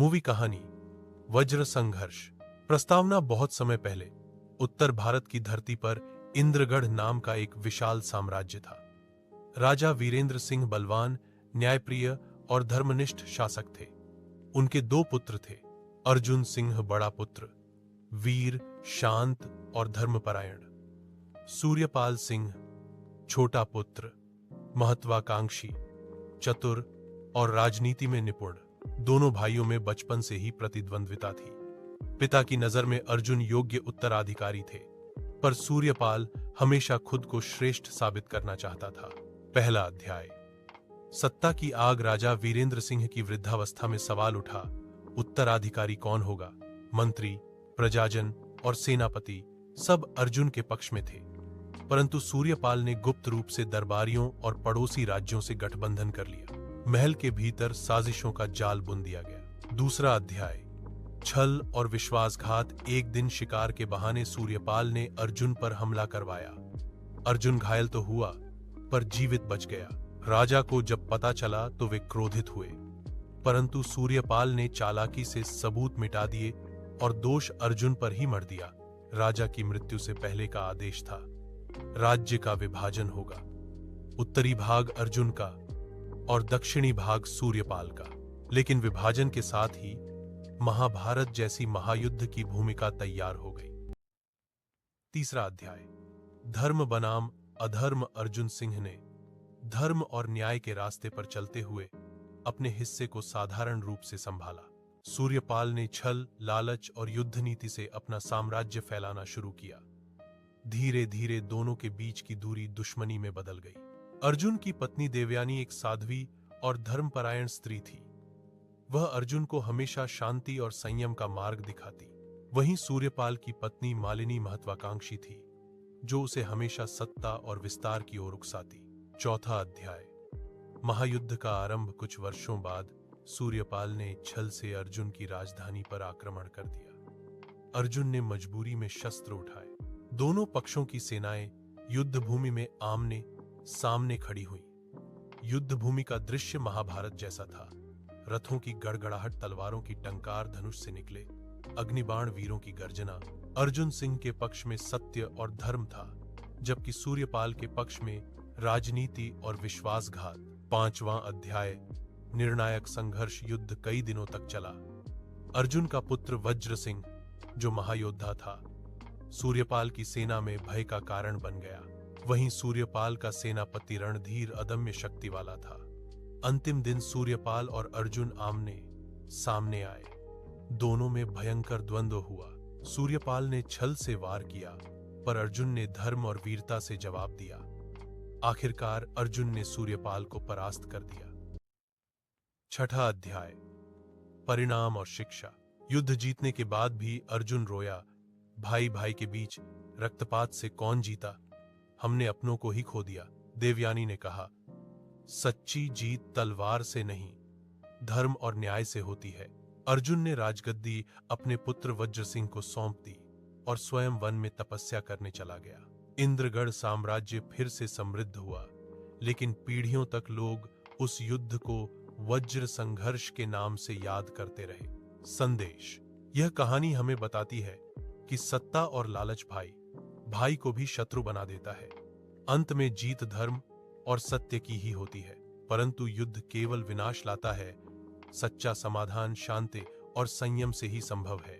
Movie कहानी वज्र संघर्ष। प्रस्तावना बहुत समय पहले उत्तर भारत की धरती पर इंद्रगढ़ नाम का एक विशाल साम्राज्य था। राजा वीरेंद्र सिंह बलवान, न्यायप्रिय और धर्मनिष्ठ शासक थे। उनके दो पुत्र थे, अर्जुन सिंह बड़ा पुत्र, वीर, शांत और धर्मपरायण, सूर्यपाल सिंह छोटा पुत्र, महत्वाकांक्षी, चतुर और राजनीति में निपुण। दोनों भाइयों में बचपन से ही प्रतिद्वंद्विता थी। पिता की नजर में अर्जुन योग्य उत्तराधिकारी थे, पर सूर्यपाल हमेशा खुद को श्रेष्ठ साबित करना चाहता था। पहला अध्याय। सत्ता की आग। राजा वीरेंद्र सिंह की वृद्धावस्था में सवाल उठा, उत्तराधिकारी कौन होगा? मंत्री, प्रजाजन और सेनापति सब अर्जुन के पक्ष में थे, परंतु सूर्यपाल ने गुप्त रूप से दरबारियों और पड़ोसी राज्यों से गठबंधन कर लिया। महल के भीतर साजिशों का जाल बुन दिया गया। दूसरा अध्याय। छल और विश्वासघात। एक दिन शिकार के बहाने सूर्यपाल ने अर्जुन पर हमला करवाया। अर्जुन घायल तो हुआ, पर जीवित बच गया। राजा को जब पता चला तो वे क्रोधित हुए, परंतु सूर्यपाल ने चालाकी से सबूत मिटा दिए और दोष अर्जुन पर ही मढ़ दिया। राजा की मृत्यु से पहले का आदेश था, राज्य का विभाजन होगा। उत्तरी भाग अर्जुन का और दक्षिणी भाग सूर्यपाल का। लेकिन विभाजन के साथ ही महाभारत जैसी महायुद्ध की भूमिका तैयार हो गई। तीसरा अध्याय। धर्म बनाम अधर्म। अर्जुन सिंह ने धर्म और न्याय के रास्ते पर चलते हुए अपने हिस्से को साधारण रूप से संभाला। सूर्यपाल ने छल, लालच और युद्ध नीति से अपना साम्राज्य फैलाना शुरू किया। धीरे धीरे दोनों के बीच की दूरी दुश्मनी में बदल गई। अर्जुन की पत्नी देवयानी एक साध्वी और धर्मपरायण स्त्री थी। वह अर्जुन को हमेशा शांति और संयम का मार्ग दिखाती। वहीं सूर्यपाल की पत्नी मालिनी महत्वाकांक्षी थी, जो उसे हमेशा सत्ता और विस्तार की ओर उकसाती। चौथा अध्याय। महायुद्ध का आरंभ। कुछ वर्षों बाद सूर्यपाल ने छल से अर्जुन की राजधानी पर आक्रमण कर दिया। अर्जुन ने मजबूरी में शस्त्र उठाए। दोनों पक्षों की सेनाएं युद्ध भूमि में आमने सामने खड़ी हुई। युद्ध भूमि का दृश्य महाभारत जैसा था। रथों की गड़गड़ाहट, तलवारों की टंकार धनुष से निकले, अग्निबाण, वीरों की गर्जना। अर्जुन सिंह के पक्ष में सत्य और धर्म था, जबकि सूर्यपाल के पक्ष में राजनीति और विश्वासघात। पांचवां अध्याय। निर्णायक संघर्ष। युद्ध कई दिनों तक चला। अर्जुन का पुत्र वज्र सिंह, जो महायोद्धा था, सूर्यपाल की सेना में भय का कारण बन गया। वहीं सूर्यपाल का सेनापति रणधीर अदम्य शक्ति वाला था। अंतिम दिन सूर्यपाल और अर्जुन आमने सामने आए। दोनों में भयंकर द्वंद्व हुआ। सूर्यपाल ने छल से वार किया, पर अर्जुन ने धर्म और वीरता से जवाब दिया। आखिरकार अर्जुन ने सूर्यपाल को परास्त कर दिया। छठा अध्याय। परिणाम और शिक्षा। युद्ध जीतने के बाद भी अर्जुन रोया। भाई भाई के बीच रक्तपात से कौन जीता? हमने अपनों को ही खो दिया। देवयानी ने कहा, सच्ची जीत तलवार से नहीं, धर्म और न्याय से होती है। अर्जुन ने राजगद्दी अपने पुत्र वज्र सिंह को सौंप दी और स्वयं वन में तपस्या करने चला गया। इंद्रगढ़ साम्राज्य फिर से समृद्ध हुआ, लेकिन पीढ़ियों तक लोग उस युद्ध को वज्र संघर्ष के नाम से याद करते रहे। संदेश। यह कहानी हमें बताती है कि सत्ता और लालच भाई को भी शत्रु बना देता है। अंत में जीत धर्म और सत्य की ही होती है, परंतु युद्ध केवल विनाश लाता है। सच्चा समाधान शांति और संयम से ही संभव है।